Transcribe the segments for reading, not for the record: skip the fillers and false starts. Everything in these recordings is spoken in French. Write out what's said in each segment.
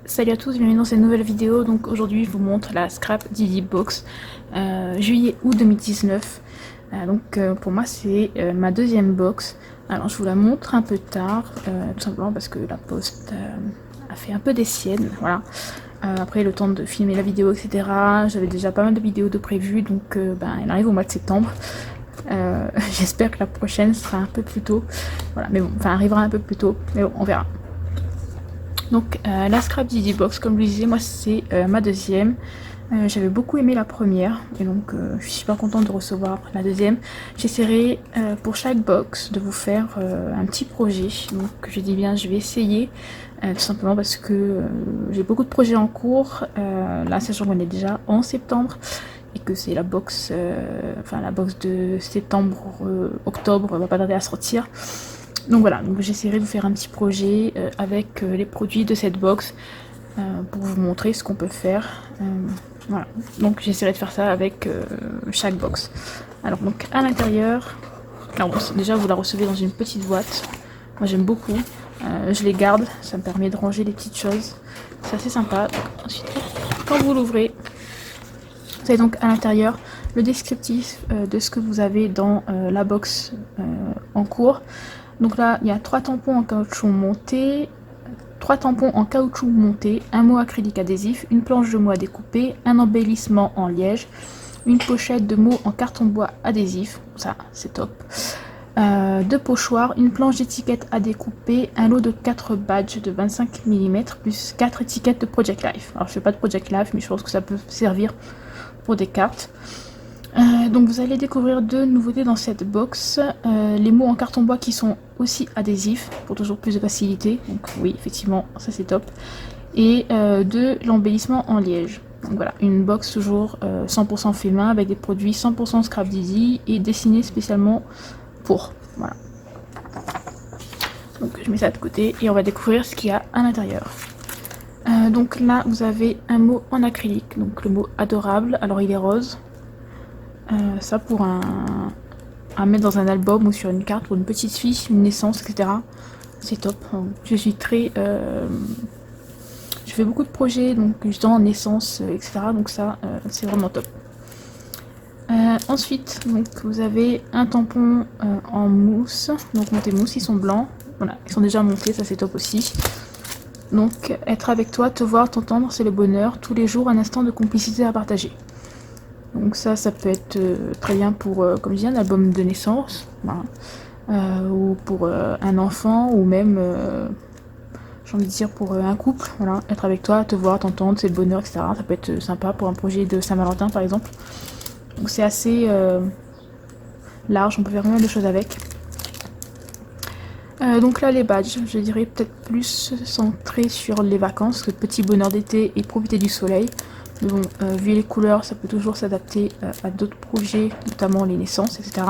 Salut à tous, bienvenue dans cette nouvelle vidéo. Donc aujourd'hui je vous montre la Scrap Didi Box juillet-août 2019. Pour moi c'est ma deuxième box. Alors je vous la montre un peu tard, tout simplement parce que la poste a fait un peu des siennes. Voilà. Après le temps de filmer la vidéo, etc. J'avais déjà pas mal de vidéos de prévues, donc elle arrive au mois de septembre. J'espère que la prochaine sera un peu plus tôt. Voilà, mais bon, enfin arrivera un peu plus tôt, mais bon, on verra. Donc la Scrap Didi Box, comme je le disais, moi c'est ma deuxième. J'avais beaucoup aimé la première et donc je suis super contente de recevoir la deuxième. J'essaierai pour chaque box de vous faire un petit projet. Donc je dis bien je vais essayer tout simplement parce que j'ai beaucoup de projets en cours. Là sachant qu'on est déjà en septembre et que c'est la box de septembre octobre va pas tarder à sortir. Donc voilà, donc j'essaierai de vous faire un petit projet avec les produits de cette box pour vous montrer ce qu'on peut faire. Voilà, donc j'essaierai de faire ça avec chaque box. Alors donc à l'intérieur, déjà vous la recevez dans une petite boîte. Moi j'aime beaucoup, je les garde, ça me permet de ranger les petites choses. C'est assez sympa. Donc, ensuite, quand vous l'ouvrez, vous avez donc à l'intérieur le descriptif de ce que vous avez dans la box en cours. Donc là, il y a 3 tampons en caoutchouc montés, 3 tampons en caoutchouc monté, un mot acrylique adhésif, une planche de mots à découper, un embellissement en liège, une pochette de mots en carton bois adhésif, ça c'est top, 2 pochoirs, une planche d'étiquettes à découper, un lot de 4 badges de 25 mm plus 4 étiquettes de Project Life. Alors je fais pas de Project Life mais je pense que ça peut servir pour des cartes. Donc vous allez découvrir 2 nouveautés dans cette box, les mots en carton bois qui sont aussi adhésifs pour toujours plus de facilité, donc oui effectivement ça c'est top, et de l'embellissement en liège. Donc voilà, une box toujours 100% fait main avec des produits 100% Scrap Didi et dessinés spécialement pour. Voilà. Donc je mets ça de côté et on va découvrir ce qu'il y a à l'intérieur. Donc là vous avez un mot en acrylique, donc le mot adorable, alors il est rose. Ça pour à mettre dans un album ou sur une carte pour une petite fille, une naissance, etc. C'est top. Je suis très... je fais beaucoup de projets, donc justement naissance, etc. Donc ça, c'est vraiment top. Ensuite, donc, vous avez un tampon en mousse, donc monté mousse, ils sont blancs. Voilà, ils sont déjà montés, ça c'est top aussi. Donc, être avec toi, te voir, t'entendre, c'est le bonheur. Tous les jours, un instant de complicité à partager. Donc ça peut être très bien pour, comme je dis, un album de naissance, voilà. Ou pour un enfant, ou même, j'ai envie de dire, pour un couple, voilà. Être avec toi, te voir, t'entendre, c'est le bonheur, etc. Ça peut être sympa pour un projet de Saint-Valentin, par exemple. Donc c'est assez large, on peut faire pas mal de choses avec. Donc là, les badges, je dirais peut-être plus centré sur les vacances, le petit bonheur d'été et profiter du soleil. Mais bon, vu les couleurs, ça peut toujours s'adapter à d'autres projets, notamment les naissances, etc.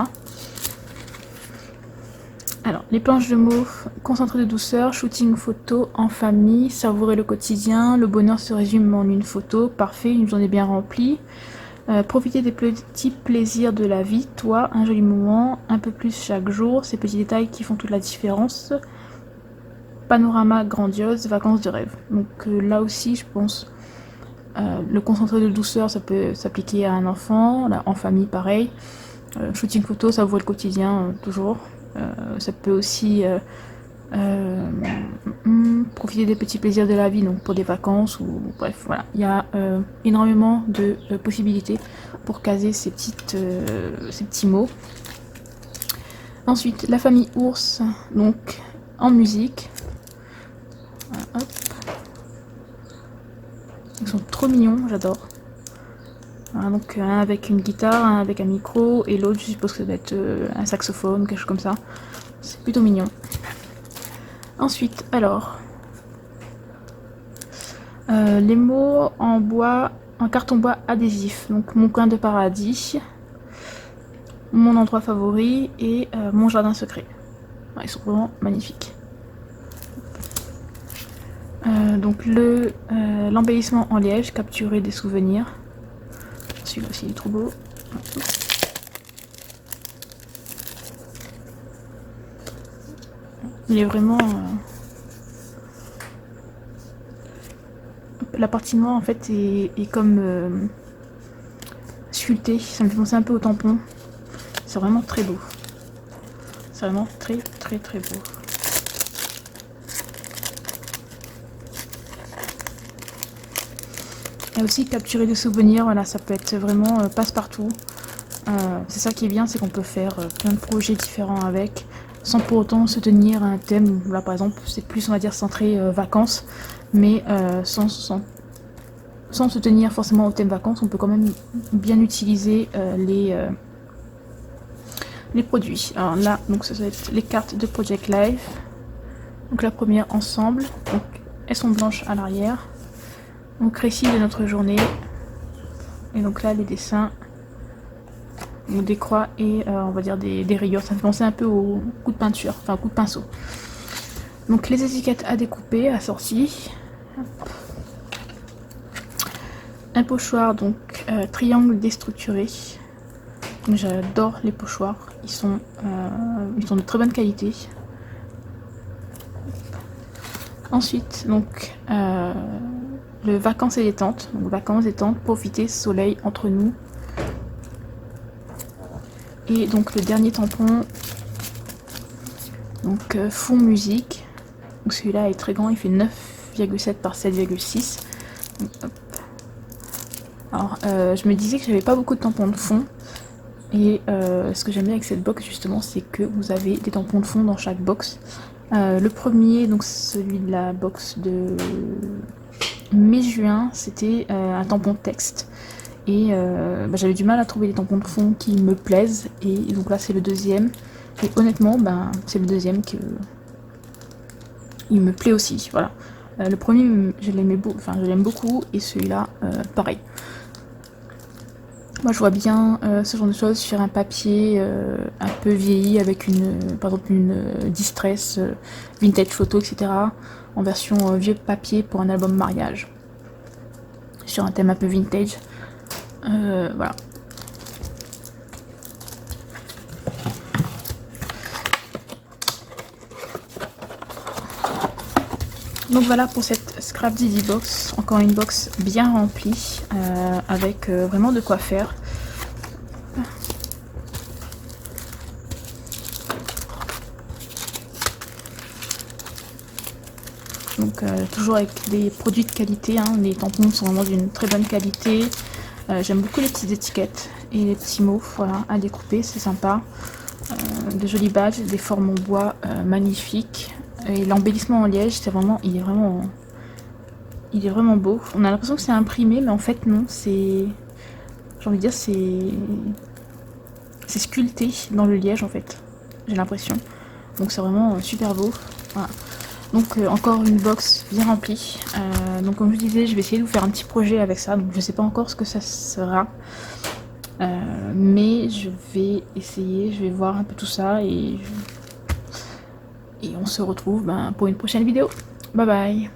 Alors, les planches de mots, concentré de douceur, shooting photo en famille, savourer le quotidien, le bonheur se résume en une photo, parfait, une journée bien remplie. Profiter des petits plaisirs de la vie, toi, un joli moment, un peu plus chaque jour, ces petits détails qui font toute la différence. Panorama grandiose, vacances de rêve. Donc là aussi, je pense... le concentré de douceur, ça peut s'appliquer à un enfant, là, en famille pareil. Shooting photo, ça vaut le quotidien toujours. Ça peut aussi profiter des petits plaisirs de la vie, donc pour des vacances ou bref, voilà. Il y a énormément de possibilités pour caser ces petits mots. Ensuite, la famille ours, donc en musique. Voilà, hop. Ils sont trop mignons, j'adore. Voilà, donc un avec une guitare, un avec un micro, et l'autre je suppose que ça doit être un saxophone, quelque chose comme ça. C'est plutôt mignon. Ensuite, alors, les mots en bois, en carton bois adhésif. Donc mon coin de paradis, mon endroit favori et mon jardin secret. Ouais, ils sont vraiment magnifiques. Donc l'embellissement en liège, capturer des souvenirs. Celui-là aussi il est trop beau. Il est vraiment la partie noire en fait est comme sculptée. Ça me fait penser un peu au tampon. C'est vraiment très beau. C'est vraiment très très très beau. Et aussi capturer des souvenirs, voilà, ça peut être vraiment passe-partout. C'est ça qui est bien, c'est qu'on peut faire plein de projets différents avec, sans pour autant se tenir à un thème. Là par exemple, c'est plus on va dire centré vacances, mais sans se tenir forcément au thème vacances, on peut quand même bien utiliser les produits. Alors là, donc ça va être les cartes de Project Life. Donc la première ensemble, donc elles sont blanches à l'arrière. Donc récit de notre journée. Et donc là les dessins, donc des croix et on va dire des rayures. Ça me fait penser un peu au coup de peinture, enfin au coup de pinceau. Donc les étiquettes à découper, assorties. Un pochoir, donc triangle déstructuré. J'adore les pochoirs, ils sont de très bonne qualité. Ensuite, donc le vacances et détente. Donc vacances, détente, profiter, soleil entre nous. Et donc le dernier tampon, donc fond musique. Donc celui-là est très grand, il fait 9,7 par 7,6. Alors je me disais que j'avais pas beaucoup de tampons de fond. Et ce que j'aime bien avec cette box justement, c'est que vous avez des tampons de fond dans chaque box. Le premier, donc celui de la box de mai-juin, c'était un tampon texte. Et j'avais du mal à trouver des tampons de fond qui me plaisent. Et donc là c'est le deuxième. Et honnêtement, c'est le deuxième que il me plaît aussi. Voilà. Le premier, je l'aime beaucoup. Et celui-là, pareil. Moi je vois bien ce genre de choses sur un papier un peu vieilli avec par exemple une distress, vintage photo, etc. En version vieux papier pour un album mariage. Sur un thème un peu vintage. Voilà. Donc voilà pour cette Scrap Didi Box, encore une box bien remplie, avec vraiment de quoi faire. Donc toujours avec des produits de qualité, hein. Les tampons sont vraiment d'une très bonne qualité. J'aime beaucoup les petites étiquettes et les petits mots, voilà, à découper, c'est sympa. De jolis badges, des formes en bois magnifiques. Et l'embellissement en liège, il est vraiment beau. On a l'impression que c'est imprimé, mais en fait non, c'est, j'ai envie de dire, c'est sculpté dans le liège en fait. J'ai l'impression. Donc c'est vraiment super beau. Voilà. Donc encore une box bien remplie. Donc comme je disais, je vais essayer de vous faire un petit projet avec ça. Donc je sais pas encore ce que ça sera. Mais je vais essayer, je vais voir un peu tout ça et on se retrouve pour une prochaine vidéo. Bye bye.